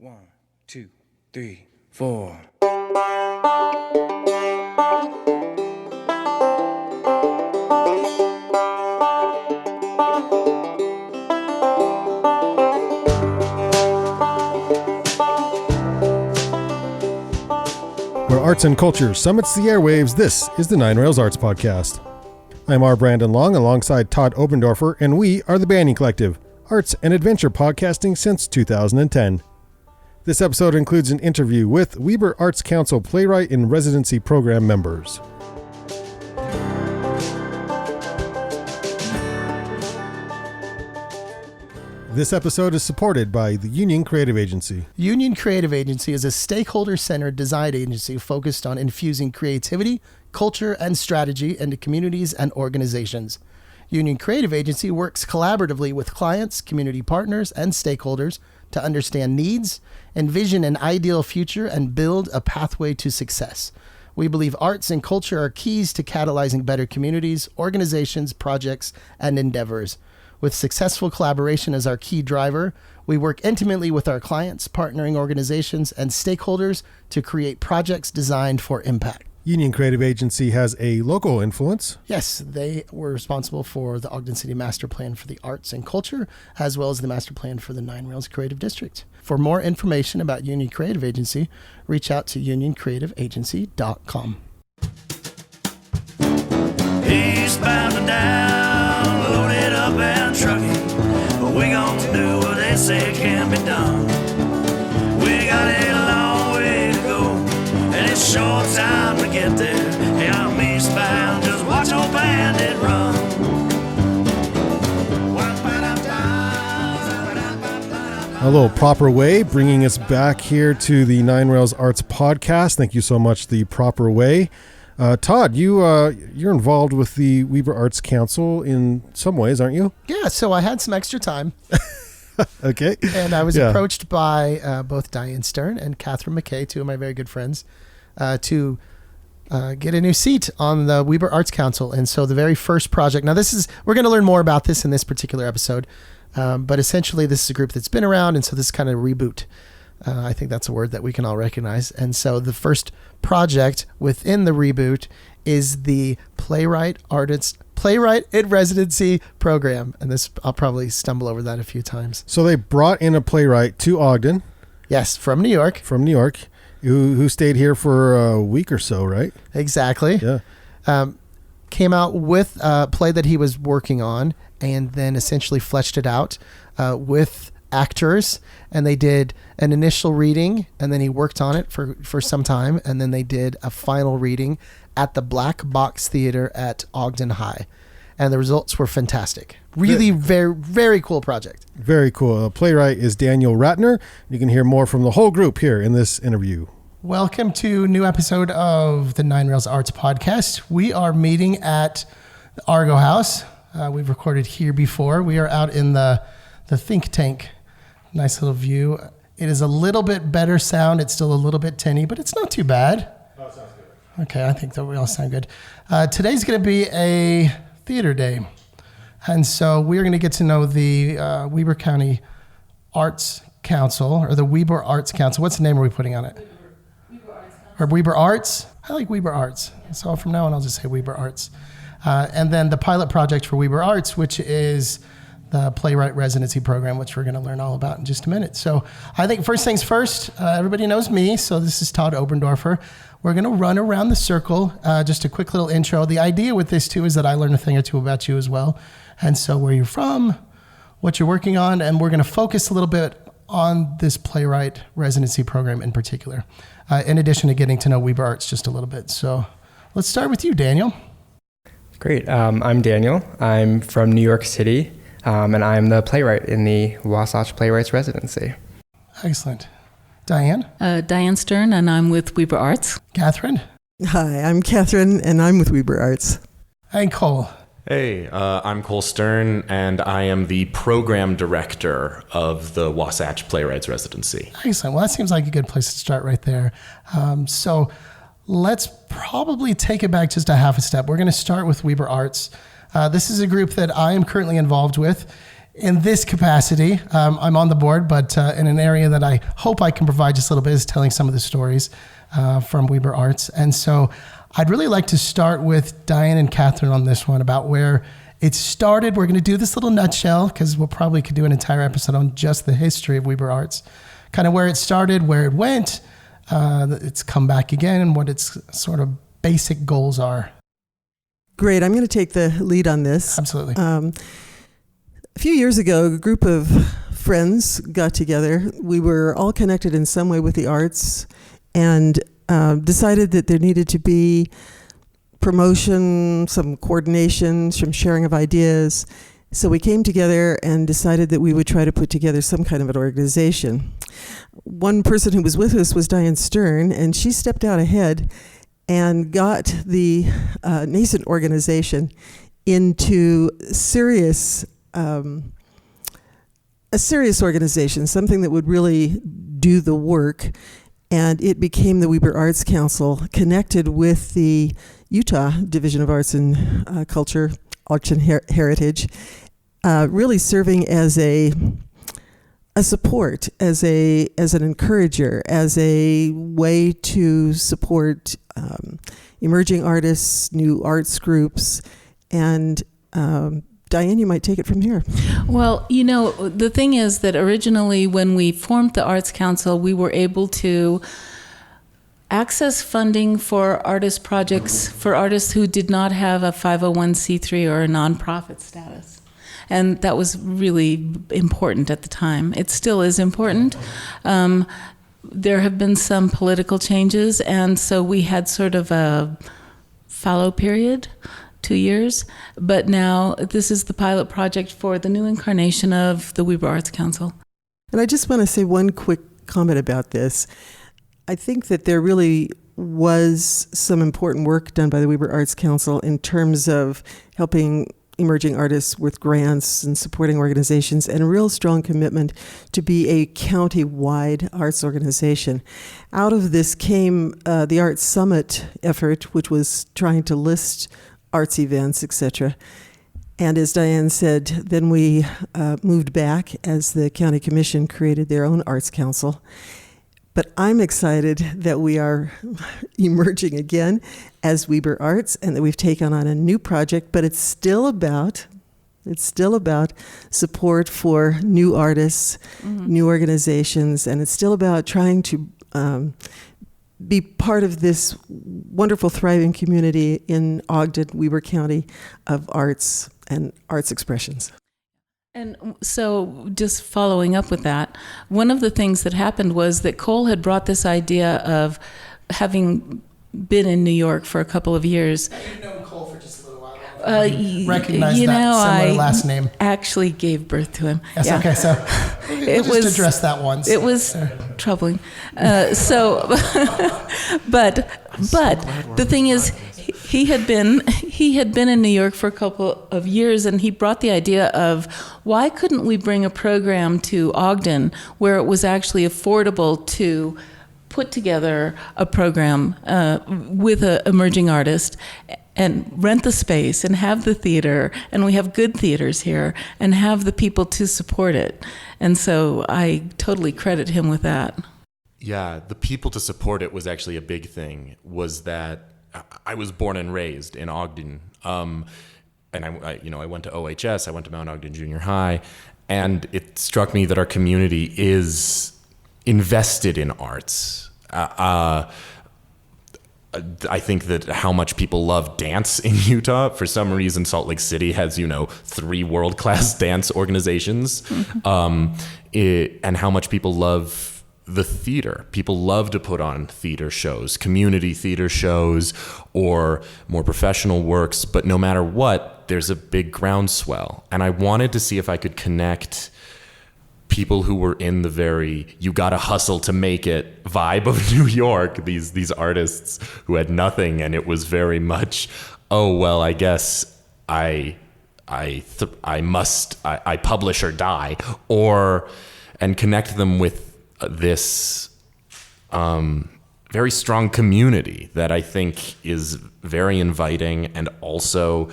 1, 2, 3, 4. Where arts and culture summits the airwaves, this is the Nine Rails Arts Podcast. I'm R. Brandon Long alongside Todd Oberndorfer, and we are the Banyan Collective, arts and adventure podcasting since 2010. This episode includes an interview with Weber Arts Council Playwright and Residency program members. This episode is supported by the Union Creative Agency. Union Creative Agency is a stakeholder-centered design agency focused on infusing creativity, culture, and strategy into communities and organizations. Union Creative Agency works collaboratively with clients, community partners, and stakeholders to understand needs, envision an ideal future, and build a pathway to success. We believe arts and culture are keys to catalyzing better communities, organizations, projects, and endeavors. With successful collaboration as our key driver, we work intimately with our clients, partnering organizations, and stakeholders to create projects designed for impact. Union Creative Agency has a local influence. Yes, they were responsible for the Ogden City Master Plan for the Arts and Culture, as well as the Master Plan for the Nine Rails Creative District. For more information about Union Creative Agency, reach out to unioncreativeagency.com. Eastbound and down, loaded up and trucking, but we gonna do what they say can be done. We got a long way to go, and it's short time to get there. Hey, I'm eastbound, just watch old bandit run. A little Proper Way, bringing us back here to the Nine Rails Arts Podcast. Thank you so much, The Proper Way. Todd, you're involved with the Weber Arts Council in some ways, aren't you? Yeah, so I had some extra time. Okay. And I was approached by both Diane Stern and Kathryn, MacKay, two of my very good friends, to get a new seat on the Weber Arts Council. And so the very first project, now we're going to learn more about this in this particular episode, but essentially this is a group that's been around, and so this is kind of a reboot. I think that's a word that we can all recognize. And so the first project within the reboot is the Playwright in Residency program. And this, I'll probably stumble over that a few times. So they brought in a playwright to Ogden. Yes, from New York. Who stayed here for a week or so, right? Exactly. Yeah. Came out with a play that he was working on, and then essentially fleshed it out with actors, and they did an initial reading, and then he worked on it for some time, and then they did a final reading at the Black Box Theater at Ogden High, and the results were fantastic. Really very, very cool project. Very cool. Playwright is Daniel Rattner. You can hear more from the whole group here in this interview. Think to a new episode of the Nine Rails Arts Podcast. We are meeting at the Argo House. We've recorded here before. We are out in the think tank. Nice little view. It is a little bit better sound. It's still a little bit tinny, but it's not too bad. Oh, it sounds good. Okay, I think that we all sound good. Today's going to be a theater day. And so we're going to get to know the Weber County Arts Council, or the Weber Arts Council. What's the name are we putting on it? Weber Arts Council. Or Weber Arts? I like Weber Arts. So from now on, I'll just say Weber Arts. And then the pilot project for Weber Arts, which is the Playwright Residency program, which we're going to learn all about in just a minute. So I think first things first, everybody knows me. So this is Todd Oberndorfer. We're going to run around the circle, just a quick little intro. The idea with this too is that I learn a thing or two about you as well. And so where you're from, what you're working on, and we're going to focus a little bit on this Playwright Residency program in particular, in addition to getting to know Weber Arts just a little bit. So let's start with you, Daniel. Great. I'm Daniel. I'm from New York City. And I'm the playwright in the Wasatch Playwrights Residency. Excellent. Diane? Diane Stern, and I'm with Weber Arts. Kathryn? Hi, I'm Kathryn, and I'm with Weber Arts. And Cole? Hey, I'm Cole Stern, and I am the program director of the Wasatch Playwrights Residency. Excellent. Well, that seems like a good place to start right there. So let's probably take it back just a half a step. We're going to start with Weber Arts. This is a group that I am currently involved with. in this capacity, I'm on the board, but in an area that I hope I can provide just a little bit is telling some of the stories from Weber Arts. And so I'd really like to start with Diane and Kathryn on this one about where it started. We're going to do this little nutshell because we'll probably could do an entire episode on just the history of Weber Arts, kind of where it started, where it went, its come back again, and what its sort of basic goals are. Great. I'm going to take the lead on this. Absolutely. A few years ago, a group of friends got together. We were all connected in some way with the arts and decided that there needed to be promotion, some coordination, some sharing of ideas. So we came together and decided that we would try to put together some kind of an organization. One person who was with us was Diane Stern, and she stepped out ahead and got the nascent organization into a serious organization, something that would really do the work. And it became the Weber Arts Council, connected with the Utah Division of Arts and Culture, Arts and Heritage, really serving as a support, as an encourager, as a way to support emerging artists, new arts groups, and Diane, you might take it from here. Well, the thing is that originally when we formed the Arts Council, we were able to access funding for artist projects for artists who did not have a 501c3 or a nonprofit status. And that was really important at the time. It still is important. There have been some political changes, and so we had sort of a fallow period, 2 years, but now this is the pilot project for the new incarnation of the Weber Arts Council. And I just want to say one quick comment about this. I think that there really was some important work done by the Weber Arts Council in terms of helping emerging artists with grants and supporting organizations, and a real strong commitment to be a county-wide arts organization. Out of this came the Arts Summit effort, which was trying to list arts events, etc. And as Diane said, then we moved back as the county commission created their own arts council. But I'm excited that we are emerging again as Weber Arts and that we've taken on a new project, but it's still about support for new artists, new organizations, and it's still about trying to be part of this wonderful, thriving community in Ogden, Weber County, of arts and arts expressions. And so just following up with that, one of the things that happened was that Cole had brought this idea of having been in New York for a couple of years. You've known Cole for just a little while. Recognize that similar last name. Actually gave birth to him. Yes, yeah. okay, so we'll just address that once. It was troubling. But the thing is, he had been in New York for a couple of years, and he brought the idea of why couldn't we bring a program to Ogden where it was actually affordable to put together a program with an emerging artist and rent the space and have the theater, and we have good theaters here, and have the people to support it. And so I totally credit him with that. Yeah, the people to support it was actually a big thing, was that I was born and raised in Ogden. And I went to OHS, I went to Mount Ogden Junior High, and it struck me that our community is invested in arts. I think that how much people love dance in Utah, for some reason Salt Lake City has, 3 world-class dance organizations, and how much people love the theater. People love to put on theater shows, community theater shows, or more professional works, but no matter what, there's a big groundswell. And I wanted to see if I could connect people who were in the very you gotta hustle to make it vibe of New York, these artists who had nothing, and it was very much, I guess I publish or die, and connect them with this very strong community that I think is very inviting, and also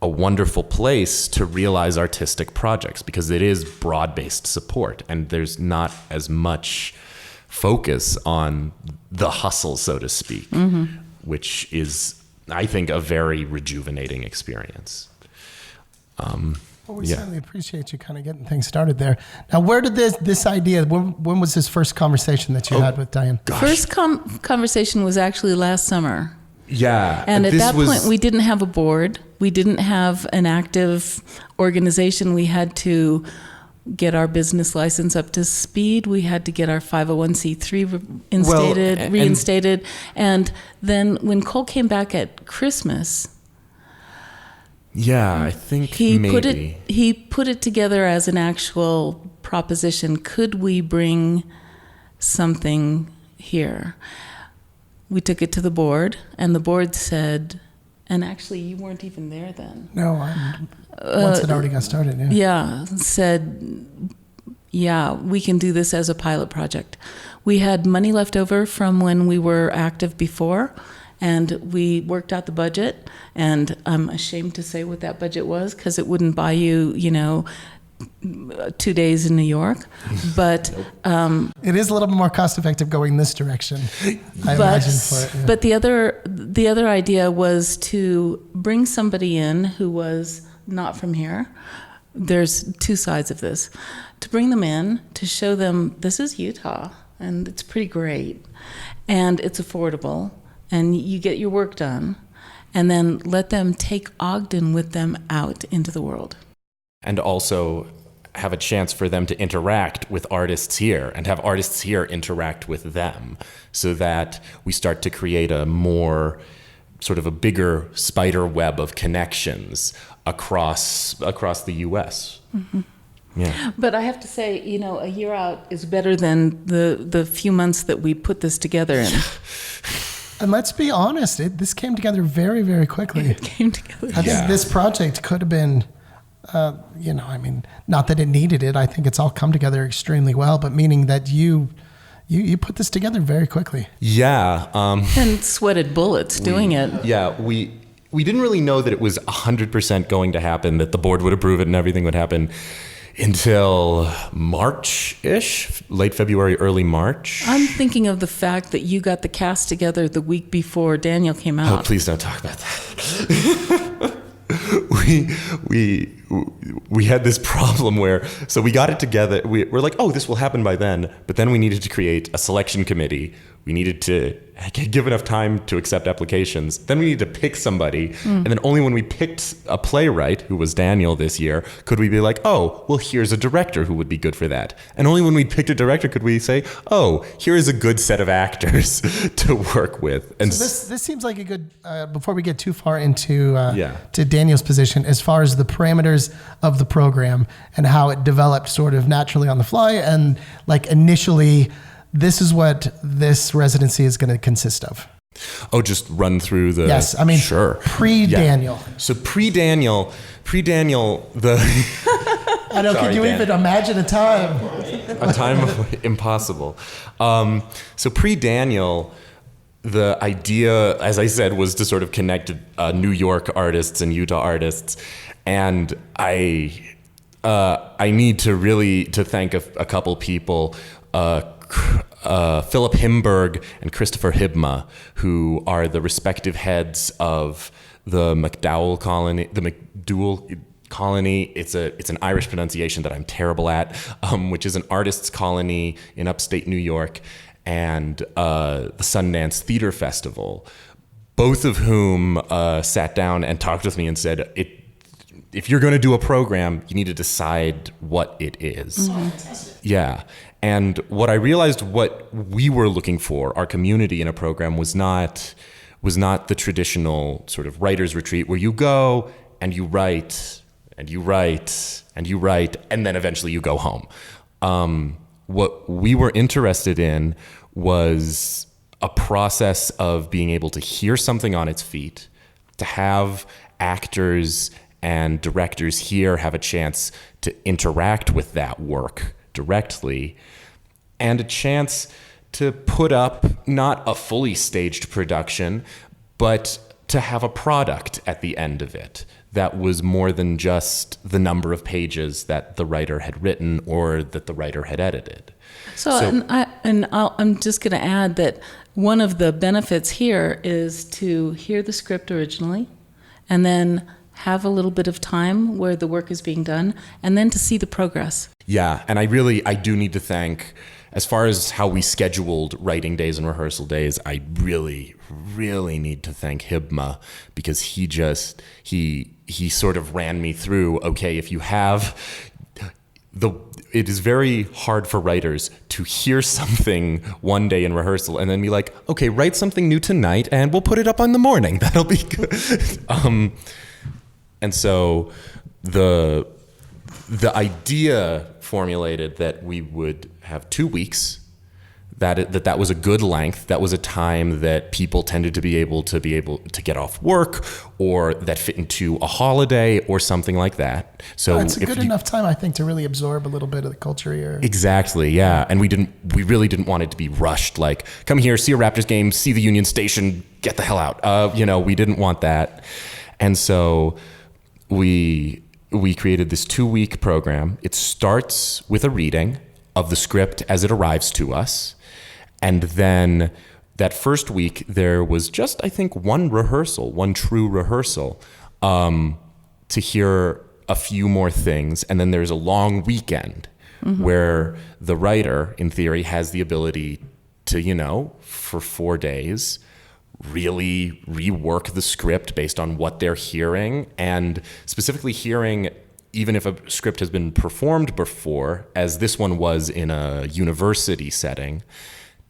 a wonderful place to realize artistic projects because it is broad-based support and there's not as much focus on the hustle, so to speak, which is, I think, a very rejuvenating experience. Well, we certainly appreciate you kind of getting things started there. Now, where did this idea, when was this first conversation that you had with Diane? First conversation was actually last summer. Yeah. And at that point, we didn't have a board. We didn't have an active organization. We had to get our business license up to speed. We had to get our 501c3 reinstated. And then when Cole came back at Christmas, I think he maybe. put it together as an actual proposition. Could we bring something here? We took it to the board, and the board said, and actually you weren't even there then. No, once it already got started, said, we can do this as a pilot project. We had money left over from when we were active before, and we worked out the budget, and I'm ashamed to say what that budget was because it wouldn't buy you, 2 days in New York, but it is a little bit more cost effective going this direction, I imagine. For it, But the other idea was to bring somebody in who was not from here. There's two sides of this. To bring them in, to show them this is Utah, and it's pretty great, and it's affordable, and you get your work done, and then let them take Ogden with them out into the world. And also have a chance for them to interact with artists here and have artists here interact with them so that we start to create a more sort of a bigger spider web of connections across the U.S. Yeah. But I have to say, a year out is better than the few months that we put this together in. And let's be honest, this came together very, very quickly. It came together. I think this project could have been, not that it needed it. I think it's all come together extremely well, but meaning that you put this together very quickly. Yeah. And sweated bullets doing it. Yeah, we didn't really know that it was 100% going to happen, that the board would approve it and everything would happen until March-ish, late February, early March. I'm thinking of the fact that you got the cast together the week before Daniel came out. Oh, please don't talk about that. We had this problem where, so we got it together. We're like, oh, this will happen by then. But then we needed to create a selection committee. We needed to give enough time to accept applications. Then we needed to pick somebody. And then only when we picked a playwright, who was Daniel this year, could we be like, oh, well, here's a director who would be good for that. And only when we picked a director could we say, oh, here is a good set of actors to work with. And so this seems like a good, before we get too far into to Daniel's position, as far as the parameters of the program and how it developed sort of naturally on the fly and like initially, this is what this residency is going to consist of. Oh, just run through the... Yes, I mean, sure. Pre-Daniel. Yeah. So pre-Daniel, the... I know, can you even imagine a time? A time impossible. So pre-Daniel, the idea, as I said, was to sort of connect New York artists and Utah artists. And I need to really thank a couple people, Philip Himberg and Christopher Hibma, who are the respective heads of the MacDowell colony, the MacDowell colony. It's an Irish pronunciation that I'm terrible at, which is an artists colony in upstate New York, and the Sundance Theater Festival, both of whom sat down and talked with me and said, if you're going to do a program, you need to decide what it is. Yeah. And what I realized, what we were looking for, our community in a program, was not the traditional sort of writer's retreat where you go and you write and you write and you write and then eventually you go home. What we were interested in was a process of being able to hear something on its feet, to have actors and directors here have a chance to interact with that work directly, and a chance to put up not a fully staged production, but to have a product at the end of it that was more than just the number of pages that the writer had written or that the writer had edited. I'm just going to add that one of the benefits here is to hear the script originally and then have a little bit of time where the work is being done and then to see the progress. Yeah, and I do need to thank, as far as how we scheduled writing days and rehearsal days, I really, really need to thank Hibma, because he sort of ran me through, okay, if you have it is very hard for writers to hear something one day in rehearsal and then be like, okay, write something new tonight and we'll put it up in the morning. That'll be good. And so the idea formulated that we would have 2 weeks, that was a good length. That was a time that people tended to be able to get off work, or that fit into a holiday or something like that. So it's a good enough time, I think, to really absorb a little bit of the culture here. Exactly, yeah. And we really didn't want it to be rushed. Like, come here, see a Raptors game, see the Union Station, get the hell out. We didn't want that, and so we created this 2-week program. It starts with a reading of the script as it arrives to us. And then that first week, there was just, I think, one true rehearsal, to hear a few more things. And then there's a long weekend where the writer, in theory, has the ability to, for 4 days, really rework the script based on what they're hearing, and specifically hearing, even if a script has been performed before, as this one was in a university setting,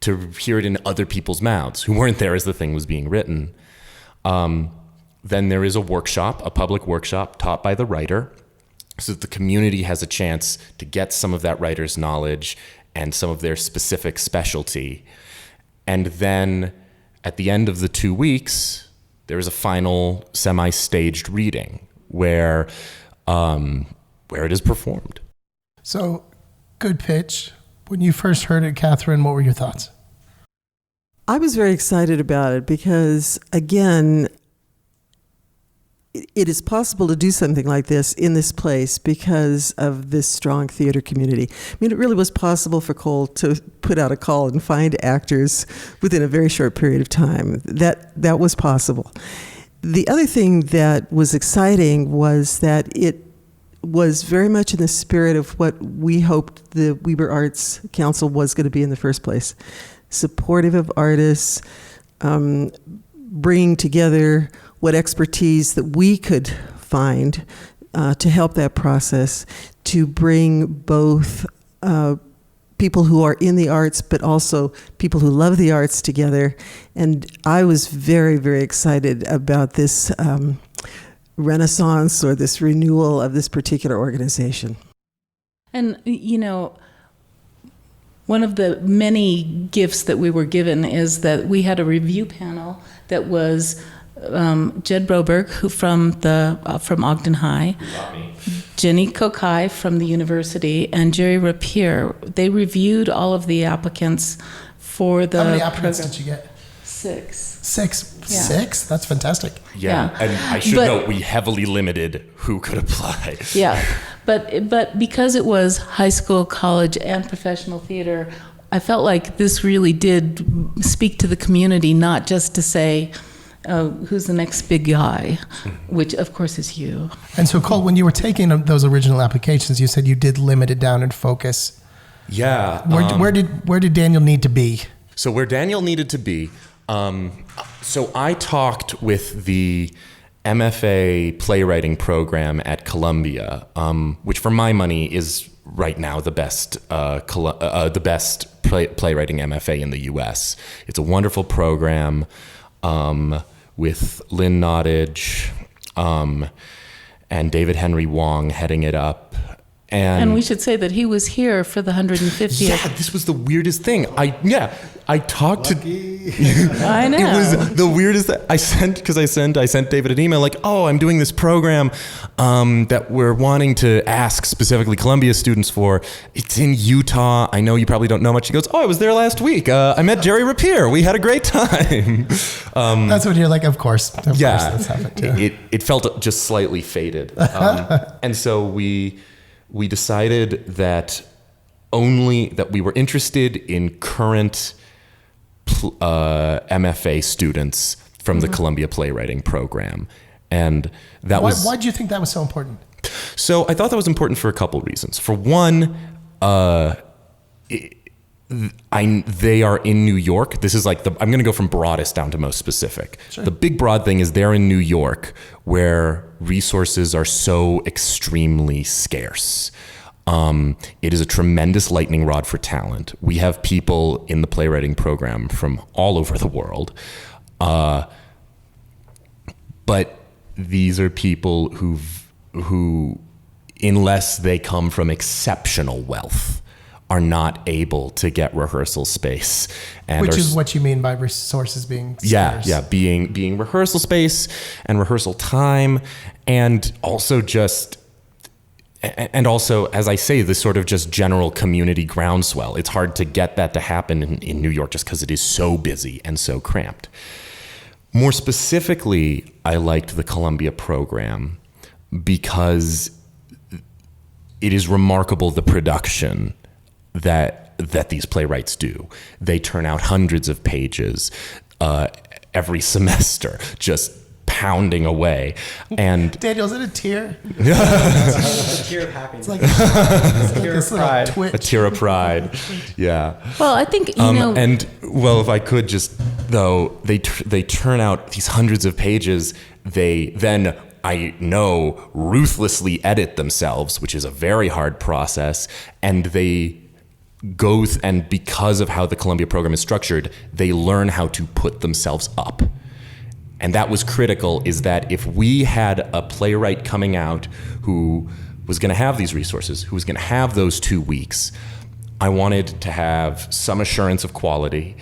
to hear it in other people's mouths who weren't there as the thing was being written. Then there is a public workshop taught by the writer, so that the community has a chance to get some of that writer's knowledge and some of their specific specialty. And then at the end of the 2 weeks, there is a final semi-staged reading where it is performed. So, good pitch. When you first heard it, Kathryn, what were your thoughts? I was very excited about it because, again, it is possible to do something like this in this place because of this strong theater community. I mean, it really was possible for Cole to put out a call and find actors within a very short period of time. That was possible. The other thing that was exciting was that it was very much in the spirit of what we hoped the Weber Arts Council was going to be in the first place. Supportive of artists, bringing together what expertise that we could find to help that process, to bring both people who are in the arts, but also people who love the arts together. And I was very, very excited about this renaissance or this renewal of this particular organization. And, one of the many gifts that we were given is that we had a review panel that was Jed Broberg, who from Ogden High, Jenny Kokai from the university, and Jerry Rapier. They reviewed all of the applicants for the How many applicants did you get? 6. Yeah. 6? That's fantastic. Yeah. And I should note, we heavily limited who could apply. Yeah. But because it was high school, college, and professional theater, I felt like this really did speak to the community, not just to say, who's the next big guy, which of course is you. And so, Cole, when you were taking those original applications, you said you did limit it down and focus. Yeah. Where did Daniel need to be? So where Daniel needed to be, so I talked with the MFA playwriting program at Columbia, which for my money is right now the best playwriting MFA in the U.S. It's a wonderful program with Lynn Nottage and David Henry Wong heading it up. And we should say that he was here for the 150th. Yeah, this was the weirdest thing. I talked to. I know. It was the weirdest. I sent David an email like, "Oh, I'm doing this program that we're wanting to ask specifically Columbia students for. It's in Utah. I know you probably don't know much." He goes, "Oh, I was there last week. I met Jerry Rapier. We had a great time." That's what you're like. Of course, that's happened too. It felt just slightly faded, and so we decided that we were interested in current MFA students from the Columbia Playwriting program. And that why do you think that was so important? So I thought that was important for a couple reasons. For one, they are in New York. This is like I'm going to go from broadest down to most specific. Sure. The big broad thing is they're in New York, where resources are so extremely scarce. It is a tremendous lightning rod for talent. We have people in the playwriting program from all over the world. But these are people who, unless they come from exceptional wealth, are not able to get rehearsal space. Which is what you mean by resources being scarce. Yeah, being rehearsal space and rehearsal time, and also, as I say, this sort of just general community groundswell. It's hard to get that to happen in New York just because it is so busy and so cramped. More specifically, I liked the Columbia program because it is remarkable the production that these playwrights do. They turn out hundreds of pages every semester, just pounding away. And Daniel, is it a tear? It's a tear of happiness. It's like a tear of pride. A tear of pride. Yeah. Well, I think, if I could just, though, they turn out these hundreds of pages. They then, I know, ruthlessly edit themselves, which is a very hard process. And they go, and because of how the Columbia program is structured, they learn how to put themselves up. And that was critical, is that if we had a playwright coming out who was going to have these resources, who was going to have those 2 weeks, I wanted to have some assurance of quality,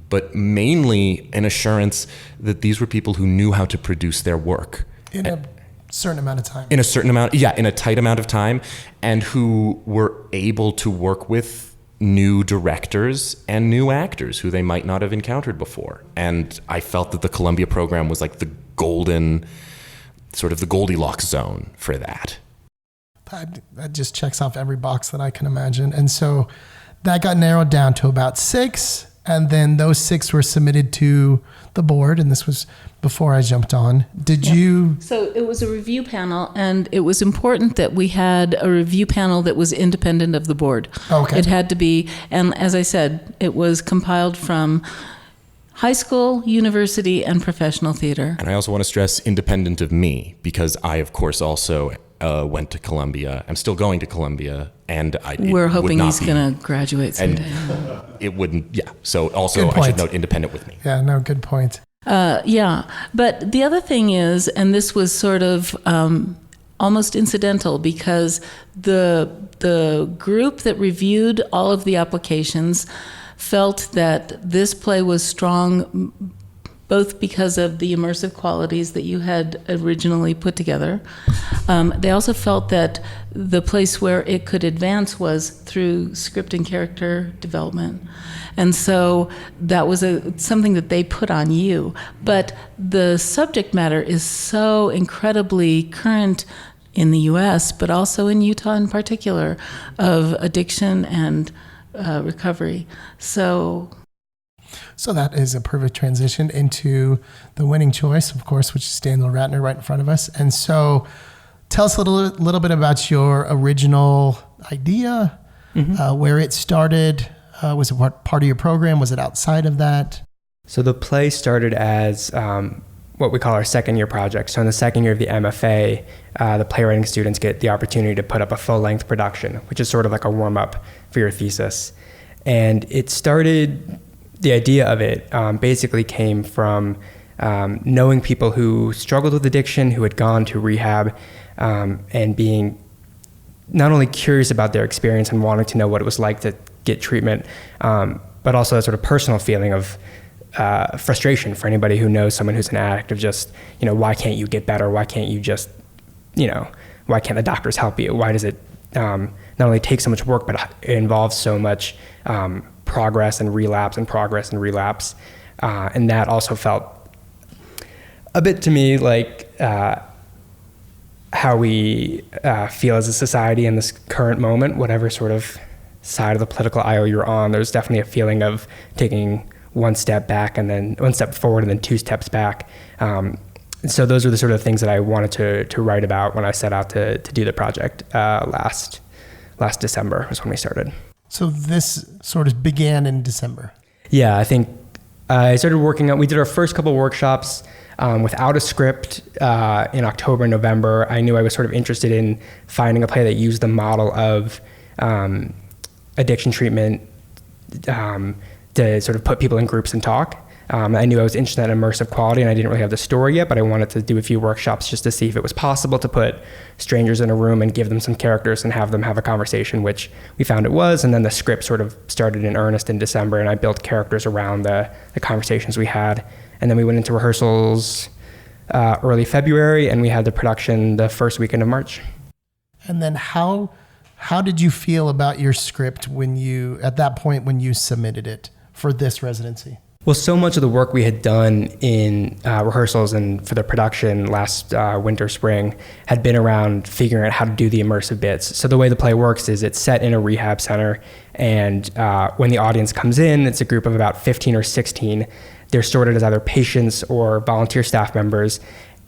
but mainly an assurance that these were people who knew how to produce their work. In a certain amount of time. In a tight amount of time, and who were able to work with new directors and new actors who they might not have encountered before. And I felt that the Columbia program was like the golden, sort of the Goldilocks zone for that. That just checks off every box that I can imagine. And so that got narrowed down to about 6. And then those 6 were submitted to the board. And this was before I jumped on. Did you? So it was a review panel, and it was important that we had a review panel that was independent of the board. Okay. It had to be, and as I said, it was compiled from high school, university, and professional theater. And I also want to stress independent of me, because I, of course, also went to Columbia. I'm still going to Columbia, and we're hoping he's going to graduate someday. And it wouldn't, yeah. So also, I should note independent with me. Yeah, no, good point. But the other thing is, and this was sort of almost incidental, because the group that reviewed all of the applications felt that this play was strong, both because of the immersive qualities that you had originally put together. They also felt that the place where it could advance was through script and character development. And so that was something that they put on you. But the subject matter is so incredibly current in the US, but also in Utah in particular, of addiction and recovery. So that is a perfect transition into the winning choice, of course, which is Daniel Rattner right in front of us. And so tell us a little bit about your original idea, where it started. Was it part of your program? Was it outside of that? So the play started as what we call our second year project. So in the second year of the MFA, the playwriting students get the opportunity to put up a full-length production, which is sort of like a warm-up for your thesis. And it started, the idea of it basically came from knowing people who struggled with addiction, who had gone to rehab, and being not only curious about their experience and wanting to know what it was like to get treatment, but also a sort of personal feeling of frustration for anybody who knows someone who's an addict, of just, why can't you get better? Why can't you just, why can't the doctors help you? Why does it not only take so much work, but it involves so much progress and relapse and progress and relapse. And that also felt a bit to me like how we feel as a society in this current moment, whatever sort of side of the political aisle you're on. There's definitely a feeling of taking one step back and then one step forward and then two steps back. So those are the sort of things that I wanted to write about when I set out to do the project last December was when we started. So this sort of began in December. Yeah, I think I started working on, we did our first couple of workshops without a script in October and November. I knew I was sort of interested in finding a play that used the model of addiction treatment to sort of put people in groups and talk. I knew I was interested in immersive quality, and I didn't really have the story yet, but I wanted to do a few workshops just to see if it was possible to put strangers in a room and give them some characters and have them have a conversation, which we found it was. And then the script sort of started in earnest in December, and I built characters around the conversations we had. And then we went into rehearsals early February, and we had the production the first weekend of March. And then how did you feel about your script at that point when you submitted it for this residency? Well, so much of the work we had done in rehearsals and for the production last winter, spring had been around figuring out how to do the immersive bits. So the way the play works is it's set in a rehab center, and when the audience comes in, it's a group of about 15 or 16. They're sorted as either patients or volunteer staff members,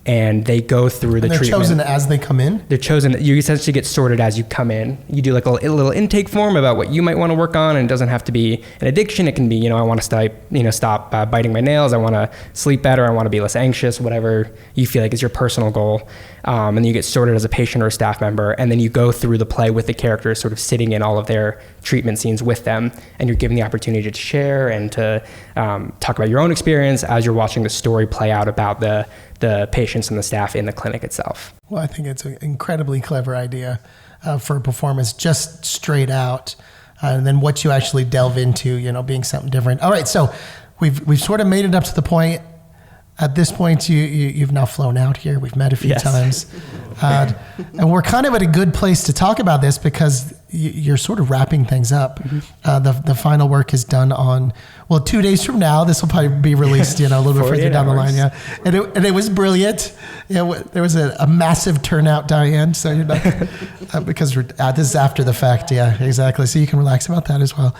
and they go through the treatment. They're chosen as they come in? They're chosen. You essentially get sorted as you come in. You do like a little intake form about what you might want to work on, and it doesn't have to be an addiction. It can be, I want to stop biting my nails. I want to sleep better. I want to be less anxious, whatever you feel like is your personal goal. And then you get sorted as a patient or a staff member, and then you go through the play with the characters sort of sitting in all of their treatment scenes with them, and you're given the opportunity to share and to talk about your own experience as you're watching the story play out about the patients and the staff in the clinic itself. Well, I think it's an incredibly clever idea for a performance, just straight out, and then what you actually delve into, being something different. All right, so we've sort of made it up to the point. At this point, you've now flown out here. We've met a few times. And we're kind of at a good place to talk about this because you're sort of wrapping things up. Mm-hmm. The final work is done on, 2 days from now. This will probably be released, a little bit further down the line. Yeah, and it was brilliant. There was a massive turnout, Diane. So you're not, because this is after the fact. Yeah, exactly. So you can relax about that as well.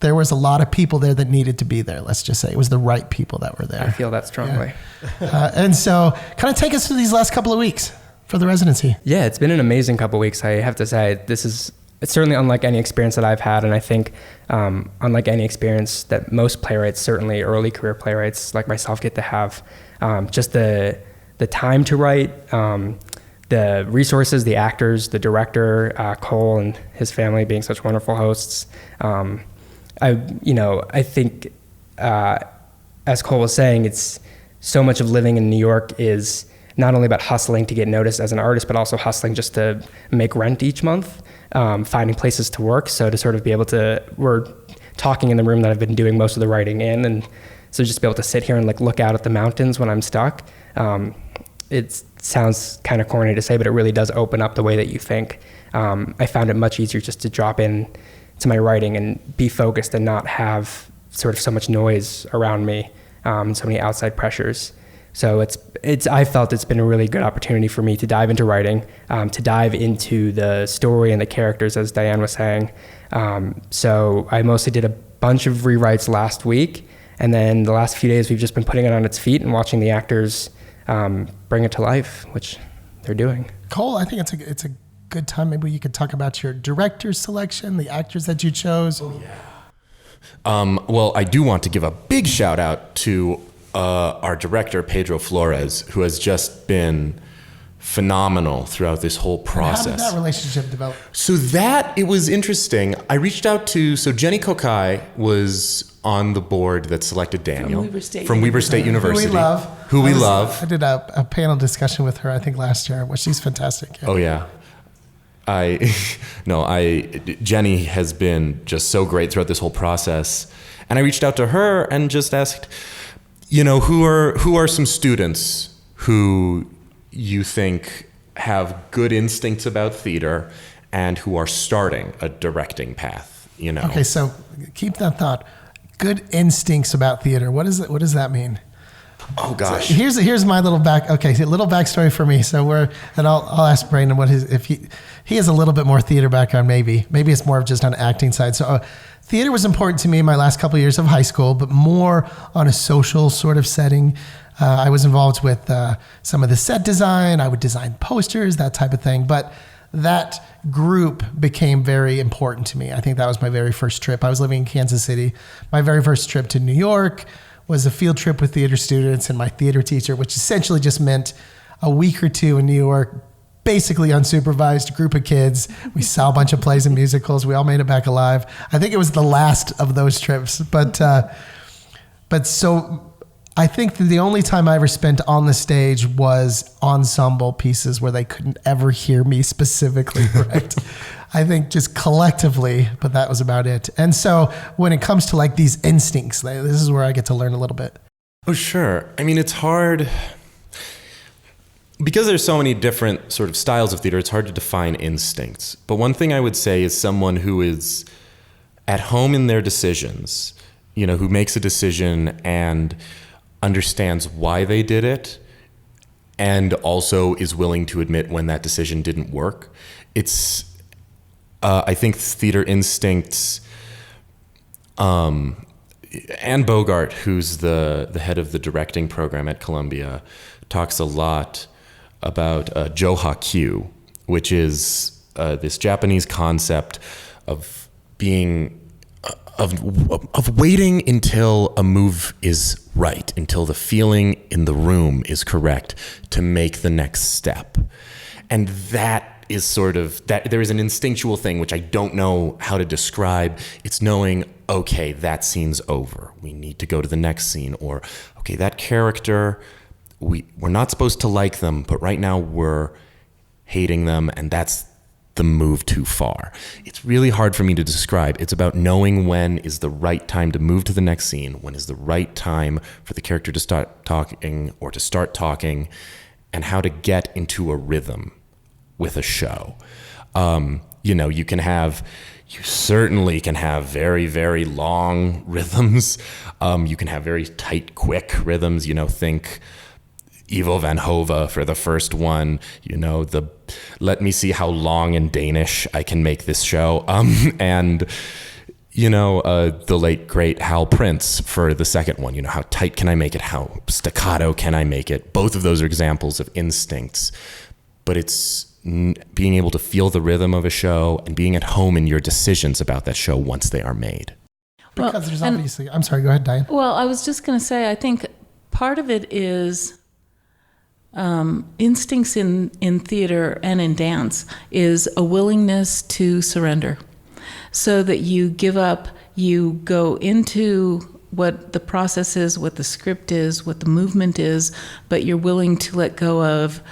There was a lot of people there that needed to be there. Let's just say it was the right people that were there. I feel that strongly. Yeah. And so kind of take us through these last couple of weeks for the residency. Yeah, it's been an amazing couple of weeks. I have to say, it's certainly unlike any experience that I've had. And I think unlike any experience that most playwrights, certainly early career playwrights like myself, get to have, just the time to write, the resources, the actors, the director, Cole and his family being such wonderful hosts. I think, as Cole was saying, it's so much of living in New York is not only about hustling to get noticed as an artist, but also hustling just to make rent each month, finding places to work. So to sort of be able to, we're talking in the room that I've been doing most of the writing in. And so just be able to sit here and look out at the mountains when I'm stuck. It sounds kind of corny to say, but it really does open up the way that you think. I found it much easier just to drop in to my writing and be focused and not have sort of so much noise around me, so many outside pressures. So I felt it's been a really good opportunity for me to dive into writing, to dive into the story and the characters, as Diane was saying. So I mostly did a bunch of rewrites last week, and then the last few days we've just been putting it on its feet and watching the actors bring it to life, which they're doing. Cole, I think it's a good time. Maybe you could talk about your director's selection, the actors that you chose. Oh, yeah. Well, I do want to give a big shout out to our director, Pedro Flores, who has just been phenomenal throughout this whole process. And how did that relationship develop? So it was interesting. I reached out to, Jenny Kokai was on the board that selected Daniel from Weber State University. Who we love. I did a panel discussion with her, I think last year, she's fantastic. Yeah. Oh yeah. Jenny has been just so great throughout this whole process. And I reached out to her and just asked, who are some students who you think have good instincts about theater and who are starting a directing path, Okay, so keep that thought. Good instincts about theater. What does that mean? Oh gosh. So here's my little little backstory for me. So I'll ask Brandon if he has a little bit more theater background. Maybe it's more of just on the acting side. So theater was important to me in my last couple of years of high school, but more on a social sort of setting. I was involved with some of the set design. I would design posters, that type of thing. But that group became very important to me. I think that was my very first trip. I was living in Kansas City. My very first trip to New York was a field trip with theater students and my theater teacher, which essentially just meant a week or two in New York, basically unsupervised group of kids. We saw a bunch of plays and musicals. We all made it back alive. I think it was the last of those trips. But so I think that the only time I ever spent on the stage was ensemble pieces where they couldn't ever hear me specifically, right? I think just collectively, but that was about it. And so when it comes to like these instincts, this is where I get to learn a little bit. Oh, sure. I mean, it's hard because there's so many different sort of styles of theater. It's hard to define instincts. But one thing I would say is someone who is at home in their decisions, who makes a decision and understands why they did it and also is willing to admit when that decision didn't work. It's, I think theater instincts, Anne Bogart, who's the head of the directing program at Columbia, talks a lot about Joha-Kyu, which is this Japanese concept of being of waiting until a move is right, until the feeling in the room is correct to make the next step. And that is sort of, that there is an instinctual thing which I don't know how to describe. It's knowing, okay, that scene's over. We need to go to the next scene. Or, okay, that character, we're not supposed to like them, but right now we're hating them, and that's the move too far. It's really hard for me to describe. It's about knowing when is the right time to move to the next scene, when is the right time for the character to start talking or to start talking, and how to get into a rhythm with a show. You certainly can have very, very long rhythms. You can have very tight, quick rhythms. Think Ivo van Hove for the first one, let me see how long in Danish I can make this show. The late great Hal Prince for the second one, how tight can I make it? How staccato can I make it? Both of those are examples of instincts, but it's being able to feel the rhythm of a show and being at home in your decisions about that show once they are made. Because there's obviously, I'm sorry, go ahead, Diane. Well, I was just going to say, I think part of it is instincts in theater and in dance is a willingness to surrender, so that you give up, you go into what the process is, what the script is, what the movement is, but you're willing to let go of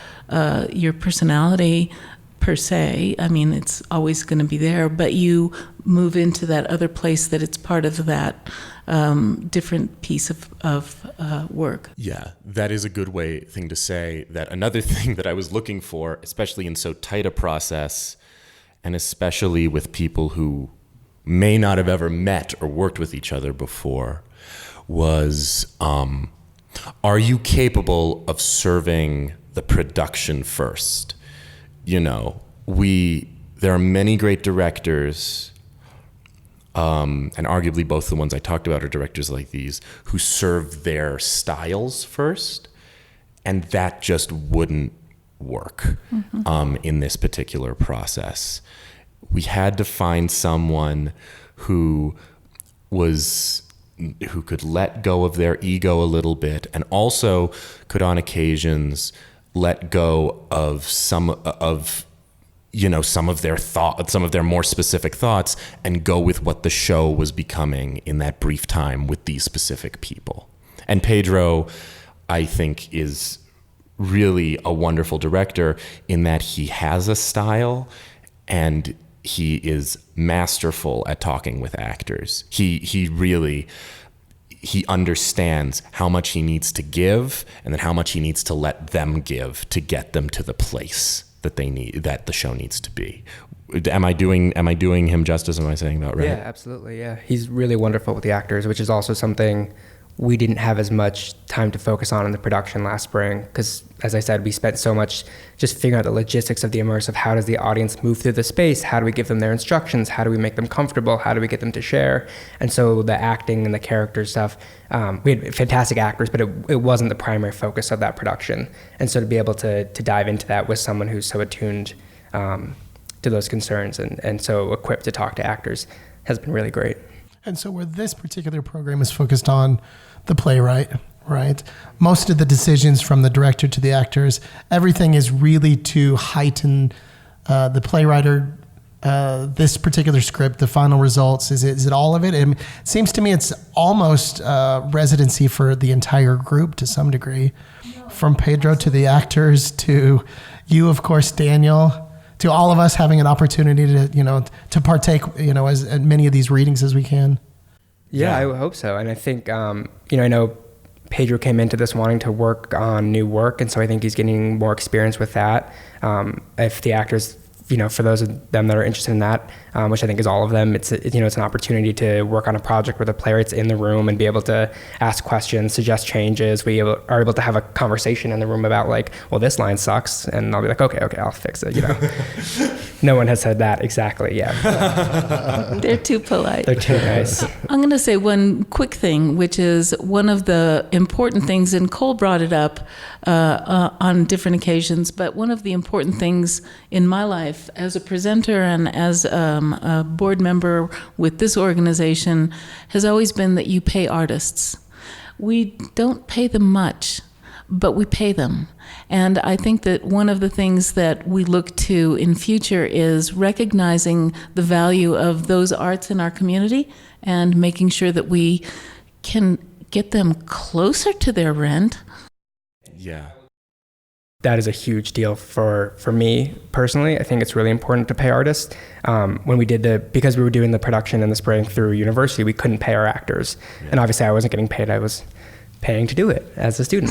your personality per se. I mean, it's always going to be there, but you move into that other place that it's part of that different piece of work. Yeah, that is a good thing to say. That another thing that I was looking for, especially in so tight a process, and especially with people who may not have ever met or worked with each other before, was are you capable of serving the production first? There are many great directors, and arguably both the ones I talked about are directors like these, who serve their styles first, and that just wouldn't work in this particular process. We had to find someone who could let go of their ego a little bit, and also could on occasions let go of some of their thought, some of their more specific thoughts, and go with what the show was becoming in that brief time with these specific people. And Pedro, I think, is really a wonderful director in that he has a style, and he is masterful at talking with actors. He really understands how much he needs to give and then how much he needs to let them give to get them to the place that they need, that the show needs to be. Am I doing him justice? Am I saying that right? Yeah, absolutely. Yeah, he's really wonderful with the actors, which is also something we didn't have as much time to focus on in the production last spring, because as I said, we spent so much just figuring out the logistics of the immersive. How does the audience move through the space? How do we give them their instructions? How do we make them comfortable? How do we get them to share? And so the acting and the character stuff, we had fantastic actors, but it wasn't the primary focus of that production. And so to be able to dive into that with someone who's so attuned to those concerns and so equipped to talk to actors has been really great. And so where this particular program is focused on the playwright, right? Most of the decisions from the director to the actors, everything is really to heighten the playwright, this particular script, the final results. Is it all of it? It seems to me it's almost residency for the entire group to some degree, from Pedro to the actors to you, of course, Daniel, to all of us having an opportunity to partake, as many of these readings as we can. Yeah, I hope so. And I think, I know Pedro came into this wanting to work on new work, and so I think he's getting more experience with that. If the actors, for those of them that are interested in that, which I think is all of them, it's an opportunity to work on a project where the playwright's in the room and be able to ask questions, suggest changes. We are able to have a conversation in the room about this line sucks, and I'll be like, okay, I'll fix it. No one has said that exactly yet. They're too polite. They're too nice. I'm going to say one quick thing, which is one of the important things, and Cole brought it up on different occasions, but one of the important things in my life as a presenter and as a board member with this organization has always been that you pay artists. We don't pay them much, but we pay them. And I think that one of the things that we look to in future is recognizing the value of those arts in our community and making sure that we can get them closer to their rent. Yeah. That is a huge deal for me personally. I think it's really important to pay artists. When we did because we were doing the production in the spring through university, we couldn't pay our actors. Yeah. And obviously I wasn't getting paid. I was paying to do it as a student.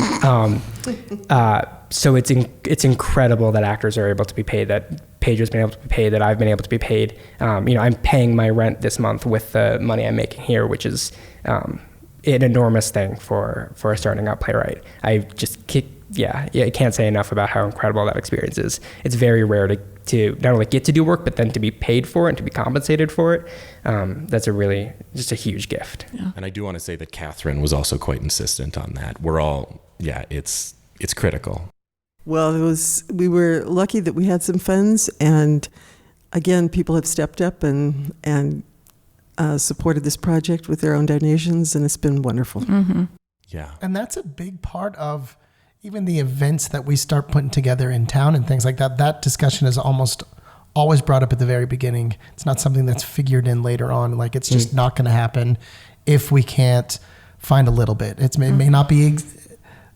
So it's incredible that actors are able to be paid, that Pedro's been able to be paid, that I've been able to be paid. I'm paying my rent this month with the money I'm making here, which is an enormous thing for a starting out playwright. I can't say enough about how incredible that experience is. It's very rare to not only get to do work, but then to be paid for it and to be compensated for it. That's just a huge gift. Yeah. And I do want to say that Kathryn was also quite insistent on that. It's critical. Well, we were lucky that we had some funds, and again, people have stepped up and supported this project with their own donations, and it's been wonderful. Mm-hmm. Yeah. And that's a big part of even the events that we start putting together in town and things like that. That discussion is almost always brought up at the very beginning. It's not something that's figured in later on. It's just not going to happen if we can't find a little bit. It may not be,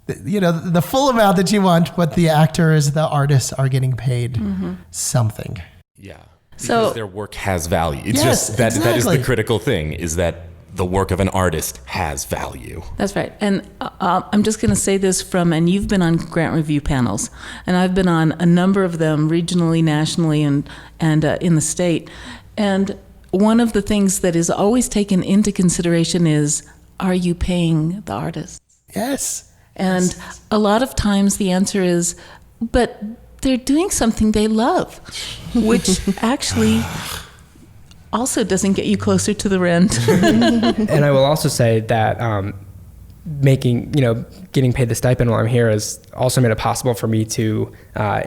the full amount that you want, but the actors, the artists are getting paid something. Yeah. Because their work has value. It's that is the critical thing, is that the work of an artist has value. That's right. And I'm just going to say this and you've been on grant review panels, and I've been on a number of them regionally, nationally, and in the state. And one of the things that is always taken into consideration is, are you paying the artists? Yes. And a lot of times the answer is, but they're doing something they love, which actually also doesn't get you closer to the rent. And I will also say that getting paid the stipend while I'm here has also made it possible for me to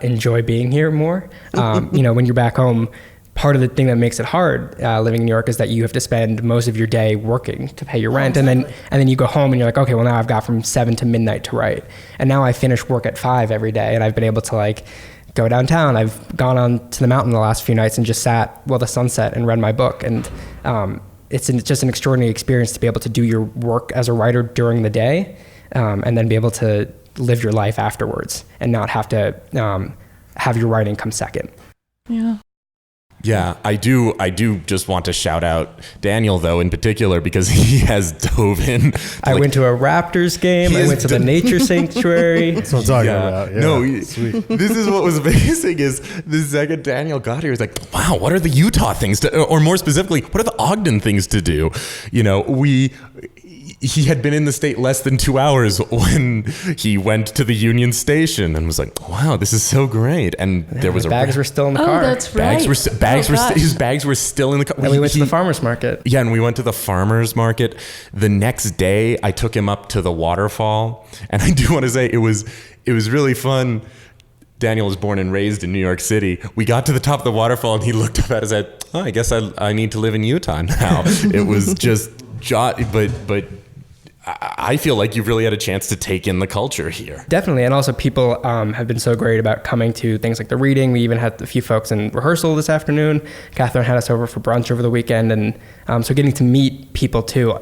enjoy being here more. When you're back home, part of the thing that makes it hard living in New York is that you have to spend most of your day working to pay your rent. Exactly. And then you go home and you're like, okay, well now I've got from 7 to midnight to write. And now I finish work at 5 every day, and I've been able to go downtown. I've gone on to the mountain the last few nights and just sat while the sun set and read my book. And it's just an extraordinary experience to be able to do your work as a writer during the day, and then be able to live your life afterwards and not have to have your writing come second. Yeah. Yeah, I do just want to shout out Daniel, though, in particular, because he has dove in. I went to a Raptors game. I went to the nature sanctuary. That's what I'm talking about. Yeah. No, this is what was amazing is the second Daniel got here, he was like, wow, what are the Utah things to, or more specifically, what are the Ogden things to do? You know, he had been in the state less than 2 hours when he went to the Union Station and was like, wow, this is so great. And there was bags were still in the car. Oh, that's right. His bags were still in the car. And we went to the farmer's market. Yeah, and we went to the farmer's market. The next day, I took him up to the waterfall. And I do want to say it was really fun. Daniel was born and raised in New York City. We got to the top of the waterfall and he looked up at us and said, oh, I guess I need to live in Utah now. It was just, but I feel like you've really had a chance to take in the culture here. Definitely. And also people have been so great about coming to things like the reading. We even had a few folks in rehearsal this afternoon. Kathryn had us over for brunch over the weekend. And so getting to meet people too,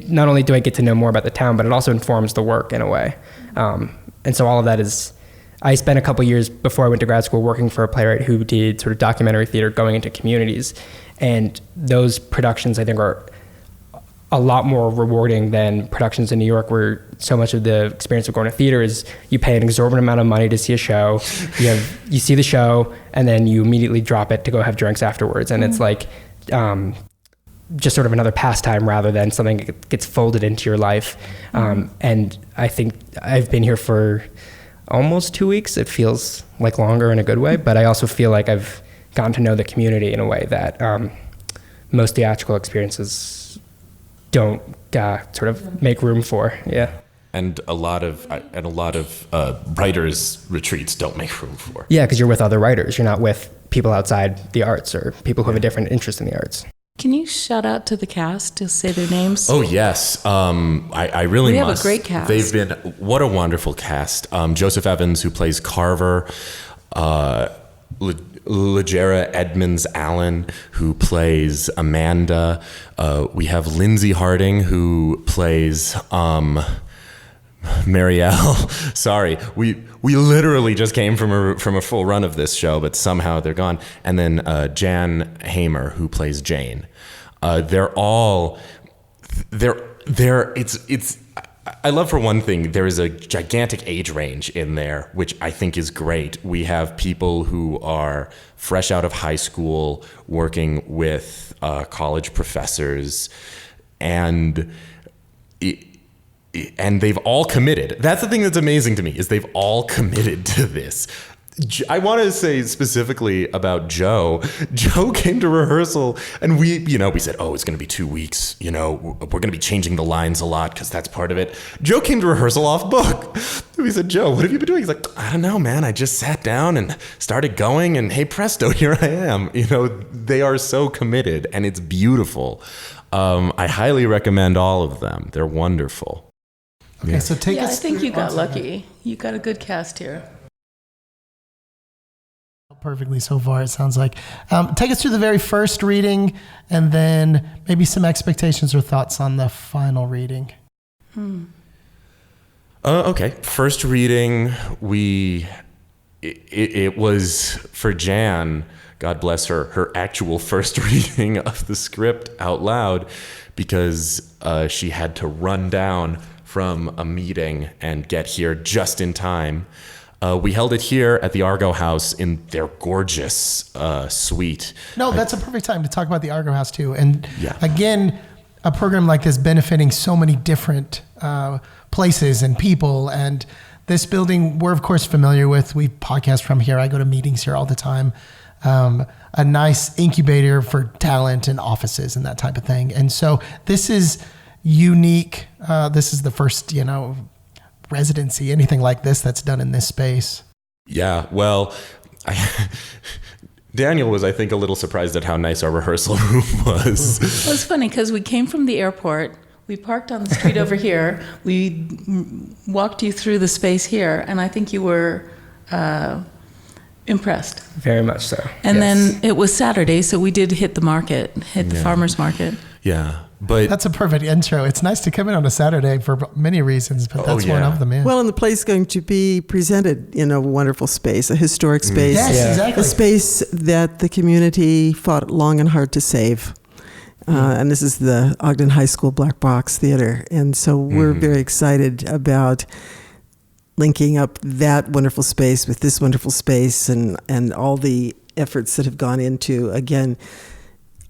not only do I get to know more about the town, but it also informs the work in a way. And so all of that is, I spent a couple years before I went to grad school working for a playwright who did sort of documentary theater going into communities. And those productions, I think, are a lot more rewarding than productions in New York, where so much of the experience of going to theater is you pay an exorbitant amount of money to see a show, you see the show, and then you immediately drop it to go have drinks afterwards. And it's like just sort of another pastime rather than something that gets folded into your life. And I think I've been here for almost 2 weeks. It feels like longer in a good way, but I also feel like I've gotten to know the community in a way that most theatrical experiences don't sort of make room for. Yeah. And a lot of writers' retreats don't make room for. Yeah, because you're with other writers. You're not with people outside the arts or people who have a different interest in the arts. Can you shout out to the cast to say their names? Oh, yes. I really must. We have a great cast. They've been, what a wonderful cast. Joseph Evans, who plays Carver, Legera Edmonds Allen, who plays Amanda. We have Lindsay Harding, who plays Marielle. Sorry, we literally just came from a full run of this show, but somehow they're gone. And then Jan Hamer, who plays Jane. I love, for one thing, there is a gigantic age range in there, which I think is great. We have people who are fresh out of high school working with college professors, and they've all committed. That's the thing that's amazing to me, is they've all committed to this. I want to say specifically about Joe. Joe came to rehearsal and we said, oh, it's going to be 2 weeks. We're going to be changing the lines a lot because that's part of it. Joe came to rehearsal off book. We said, Joe, what have you been doing? He's like, I don't know, man. I just sat down and started going and hey, presto, here I am. They are so committed and it's beautiful. I highly recommend all of them. They're wonderful. Okay, so take us. I think you got lucky. You got a good cast here. Perfectly so far, it sounds like. Take us through the very first reading and then maybe some expectations or thoughts on the final reading. Okay. First reading, it was for Jan, God bless her actual first reading of the script out loud, because she had to run down from a meeting and get here just in time. We held it here at the Argo House in their gorgeous suite. No, that's a perfect time to talk about the Argo House too. And again, a program like this benefiting so many different places and people. And this building, we're of course familiar with. We podcast from here. I go to meetings here all the time. A nice incubator for talent and offices and that type of thing. And so this is unique. This is the first, residency, anything like this that's done in this space. Yeah, well, Daniel was, I think, a little surprised at how nice our rehearsal room was. Well, it's funny because we came from the airport, we parked on the street over here, we walked you through the space here, and I think you were impressed. Very much so. And then it was Saturday, so we did hit the market, the farmer's market. Yeah. But That's a perfect intro. It's nice to come in on a Saturday for many reasons, but that's one of them. Yeah. Well, and the play's going to be presented in a wonderful space, a historic space. Yes, exactly. A space that the community fought long and hard to save. And this is the Ogden High School Black Box Theater. And so we're very excited about linking up that wonderful space with this wonderful space and all the efforts that have gone into, again,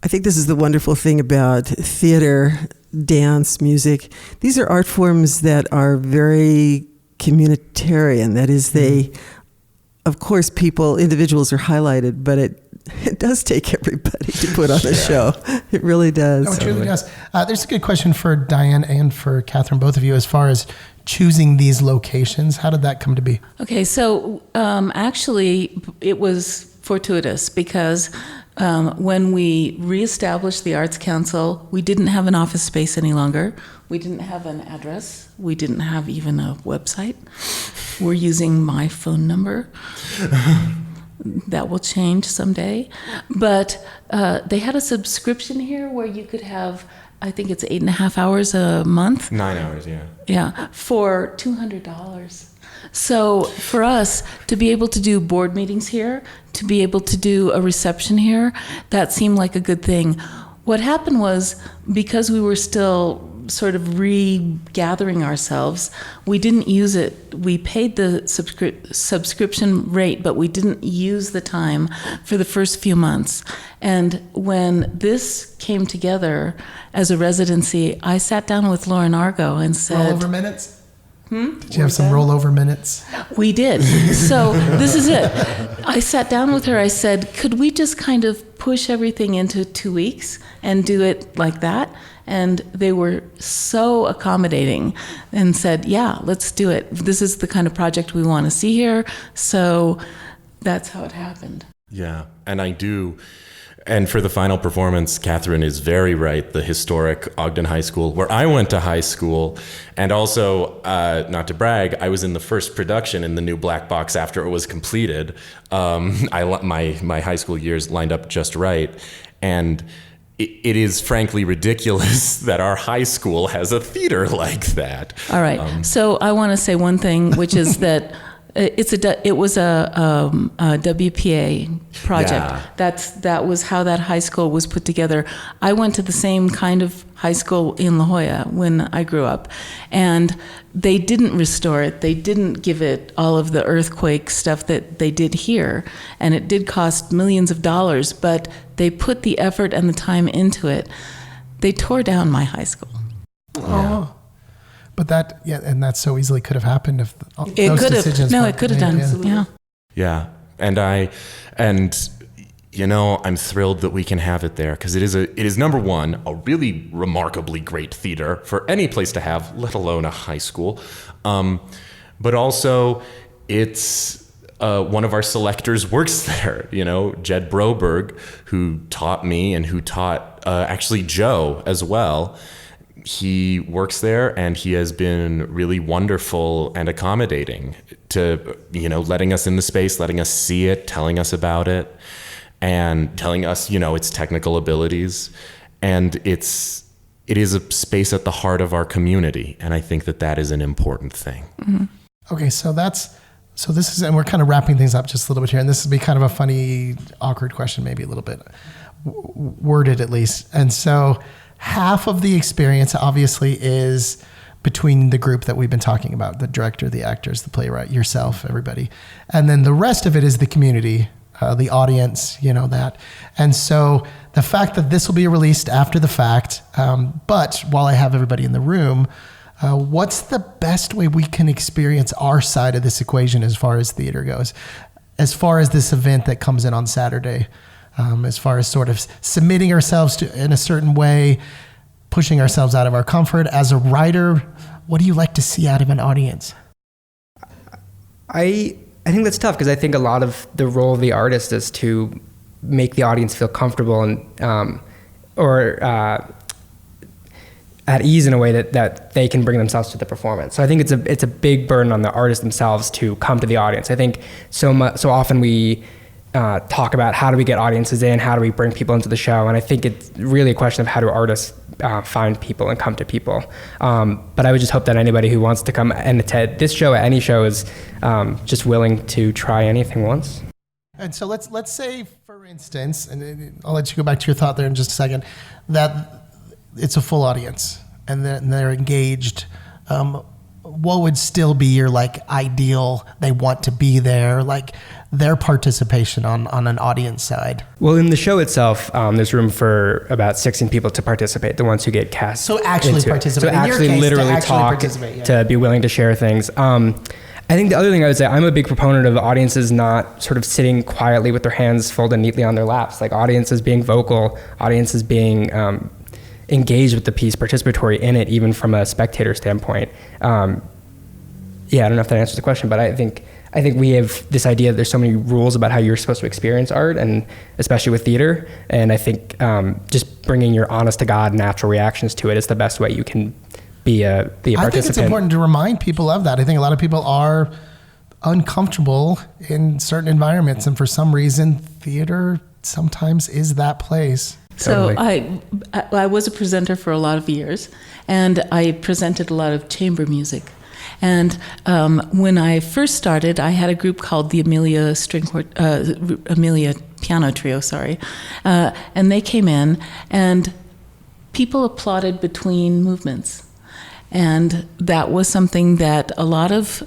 I think this is the wonderful thing about theater, dance, music. These are art forms that are very communitarian. That is, of course, individuals are highlighted, but it does take everybody to put on a show. It really does. No, it truly does. There's a good question for Diane and for Kathryn, both of you, as far as choosing these locations. How did that come to be? Okay, so actually, it was fortuitous because when we reestablished the Arts Council, we didn't have an office space any longer. We didn't have an address. We didn't have even a website. We're using my phone number. That will change someday. But they had a subscription here where you could have, I think it's 8.5 hours a month. 9 hours, yeah. Yeah, for $200. So for us to be able to do board meetings here, to be able to do a reception here, that seemed like a good thing. What happened was, because we were still sort of regathering ourselves, we didn't use it. We paid the subscription rate, but we didn't use the time for the first few months. And when this came together as a residency, I sat down with Lauren Argo and said... Rollover minutes? Did you have some rollover minutes? We did. So this is it. I sat down with her. I said, could we just kind of push everything into 2 weeks and do it like that? And they were so accommodating and said, yeah, let's do it. This is the kind of project we want to see here. So that's how it happened. Yeah, and I do. And for the final performance, Kathryn is very right. The historic Ogden High School, where I went to high school, and also, not to brag, I was in the first production in the new Black Box after it was completed. My high school years lined up just right, and it is frankly ridiculous that our high school has a theater like that. All right. So I want to say one thing, which is that it was a WPA project. Yeah. That was how that high school was put together. I went to the same kind of high school in La Jolla when I grew up, and they didn't restore it. They didn't give it all of the earthquake stuff that they did here, and it did cost millions of dollars, but they put the effort and the time into it. They tore down my high school. Oh. But that so easily could have happened if it those could decisions. No, it could have done. Yeah. Yeah, and I'm thrilled that we can have it there because it is number one, a really remarkably great theater for any place to have, let alone a high school. But also, it's one of our selectors works there. Jed Broberg, who taught me and who taught actually Joe as well. He works there, and he has been really wonderful and accommodating to, letting us in the space, letting us see it, telling us about it, and telling us, its technical abilities. And it is a space at the heart of our community, and I think that is an important thing. Mm-hmm. Okay, so this is, and we're kind of wrapping things up just a little bit here, and this will be kind of a funny, awkward question, maybe a little bit worded at least. And so half of the experience obviously is between the group that we've been talking about, the director, the actors, the playwright, yourself, everybody. And then the rest of it is the community, the audience, that. And so the fact that this will be released after the fact, but while I have everybody in the room, what's the best way we can experience our side of this equation as far as theater goes? As far as this event that comes in on Saturday, as far as sort of submitting ourselves to in a certain way, pushing ourselves out of our comfort. As a writer, what do you like to see out of an audience? I think that's tough because I think a lot of the role of the artist is to make the audience feel comfortable and at ease in a way that they can bring themselves to the performance. So I think it's a big burden on the artists themselves to come to the audience. I think so often we talk about how do we get audiences in, how do we bring people into the show, and I think it's really a question of how do artists find people and come to people. But I would just hope that anybody who wants to come and attend this show, at any show, is just willing to try anything once. And so let's say, for instance, and I'll let you go back to your thought there in just a second, that it's a full audience and they're engaged. What would still be your ideal? They want to be there, their participation on an audience side. Well, in the show itself, there's room for about 16 people to participate, the ones who get cast. So actually participate. So actually literally talk, to be willing to share things. I think the other thing I would say, I'm a big proponent of audiences not sort of sitting quietly with their hands folded neatly on their laps. Audiences being vocal, audiences being engaged with the piece, participatory in it, even from a spectator standpoint. I don't know if that answers the question, but I think we have this idea that there's so many rules about how you're supposed to experience art, and especially with theater. And I think just bringing your honest to God natural reactions to it is the best way you can be a participant. I think it's important to remind people of that. I think a lot of people are uncomfortable in certain environments, and for some reason, theater sometimes is that place. So Totally. I was a presenter for a lot of years, and I presented a lot of chamber music. And when I first started, I had a group called the Amelia Piano Trio, and they came in, and people applauded between movements. And that was something that a lot of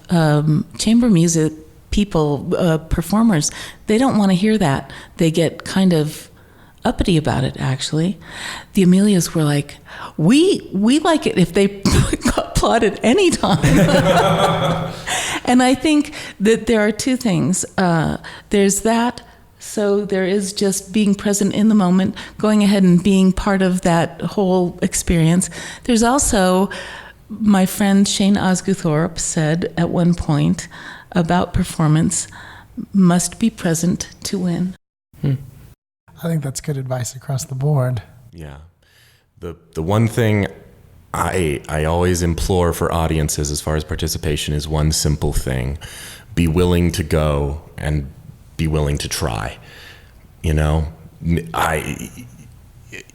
chamber music people, performers, they don't want to hear that. They get kind of uppity about it, actually. The Amelias were like, we like it if they applauded any time. And I think that there are two things. There's that. So there is just being present in the moment, going ahead and being part of that whole experience. There's also, my friend Shane Osguthorpe said at one point about performance, must be present to win. I think that's good advice across the board. Yeah. The one thing I always implore for audiences as far as participation is one simple thing. Be willing to go and be willing to try. You know,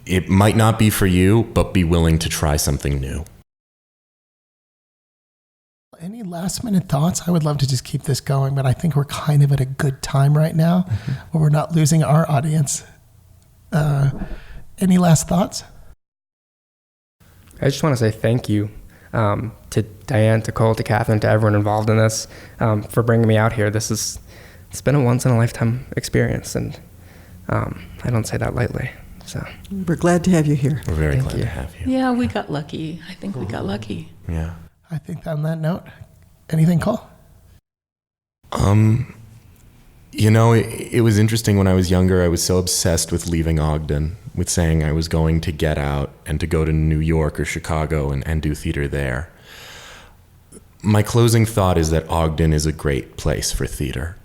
it might not be for you, but be willing to try something new. Any last minute thoughts? I would love to just keep this going, but I think we're kind of at a good time right now where we're not losing our audience. Any last thoughts? I just want to say thank you to Diane, to Cole, to Kathryn, to everyone involved in this for bringing me out here. It's been a once-in-a-lifetime experience, and I don't say that lightly. So We're glad to have you here. We're very glad to have you. Yeah, we got lucky. I think we got lucky. Yeah. I think on that note, anything, Cole? You know, it was interesting when I was younger. I was so obsessed with leaving Ogden, with saying I was going to get out and to go to New York or Chicago and do theater there. My closing thought is that Ogden is a great place for theater,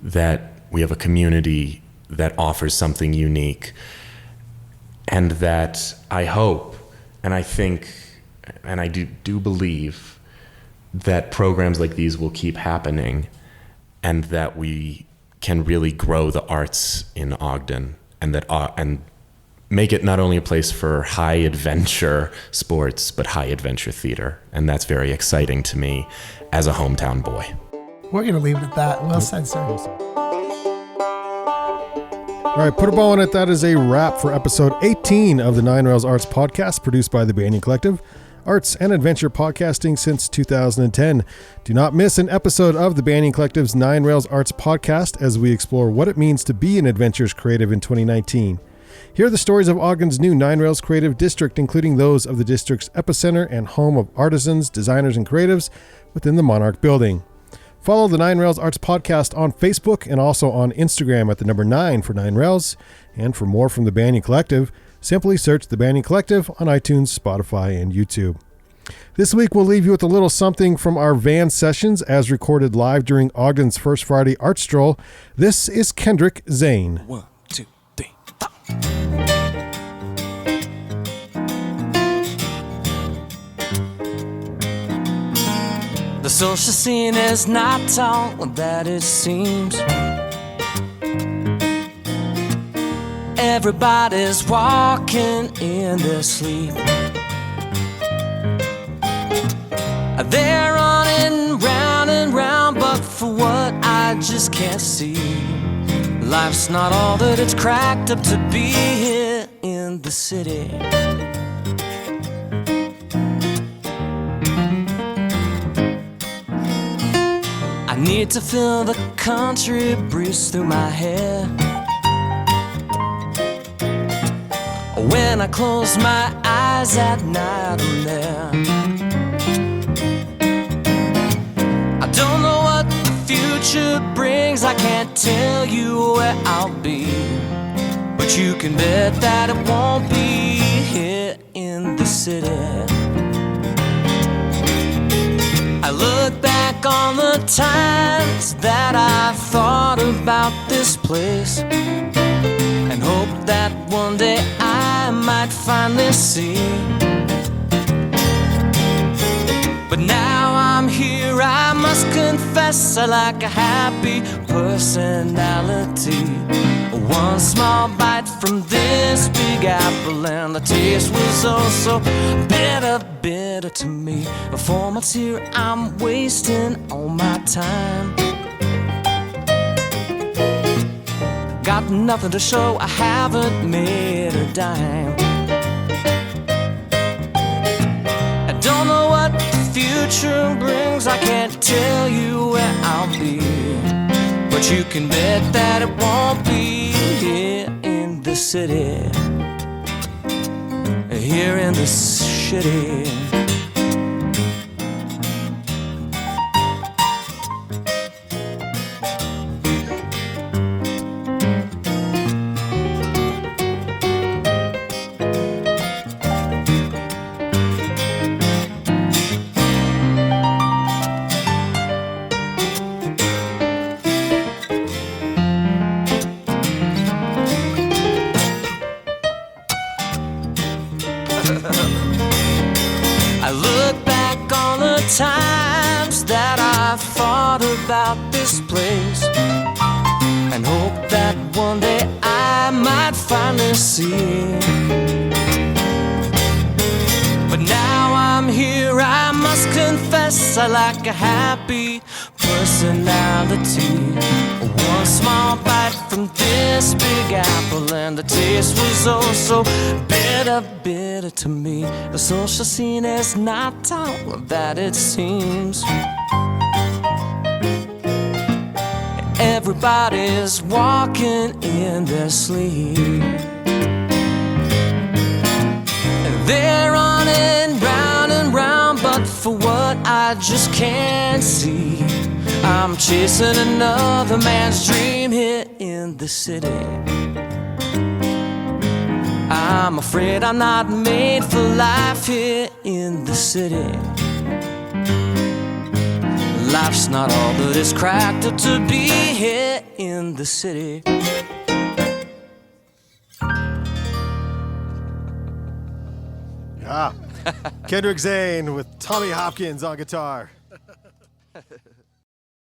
that we have a community that offers something unique, and that I hope, and I think, and I do believe that programs like these will keep happening, and that we can really grow the arts in Ogden, and and make it not only a place for high adventure sports, but high adventure theater. And that's very exciting to me as a hometown boy. We're going to leave it at that. Well said, sir. All right, put a bow on it. That is a wrap for episode 18 of the Nine Rails Arts Podcast, produced by the Banyan Collective, arts and adventure podcasting since 2010. Do not miss an episode of the Banyan Collective's Nine Rails Arts Podcast as we explore what it means to be an adventurous creative in 2019. Here are the stories of Ogden's new Nine Rails Creative District, including those of the district's epicenter and home of artisans, designers, and creatives within the Monarch building. Follow the Nine Rails Arts Podcast on Facebook and also on Instagram at the number 9 for Nine Rails. And for more from the Banyan Collective, simply search the Banyan Collective on iTunes, Spotify, and YouTube. This week, we'll leave you with a little something from our van sessions as recorded live during Ogden's First Friday Art Stroll. This is Kendrick Zane. 1, 2, 3, 4. The social scene is not all that it seems. Everybody's walking in their sleep. They're running round and round, but for what I just can't see. Life's not all that it's cracked up to be here in the city. I need to feel the country breeze through my hair. When I close my eyes at night, I'm there. I don't know what the future brings, I can't tell you where I'll be, but you can bet that it won't be here in the city. I look back on the times that I thought about this place, and hope that one day I might finally see. But now I'm here, I must confess, I lack a happy personality. One small bite from this big apple, and the taste was oh so bitter, bitter to me. 4 months here, I'm wasting all my time. Got nothing to show, I haven't made a dime. I don't know what the future brings, I can't tell you where I'll be, but you can bet that it won't be here in the city. Here in the city. I look back on the times that I thought about this place, and hope that one day I might finally see. But now I'm here, I must confess, I lack a happy personality. One small bite from this big apple, and the taste was oh so bitter, bitter to me. The social scene is not all that it seems. Everybody's walking in their sleep. They're running round and round, but for what I just can't see. I'm chasing another man's dream here in the city. I'm afraid I'm not made for life here in the city. Life's not all that it's cracked up to be here in the city. Yeah. Kendrick Zane with Tommy Hopkins on guitar.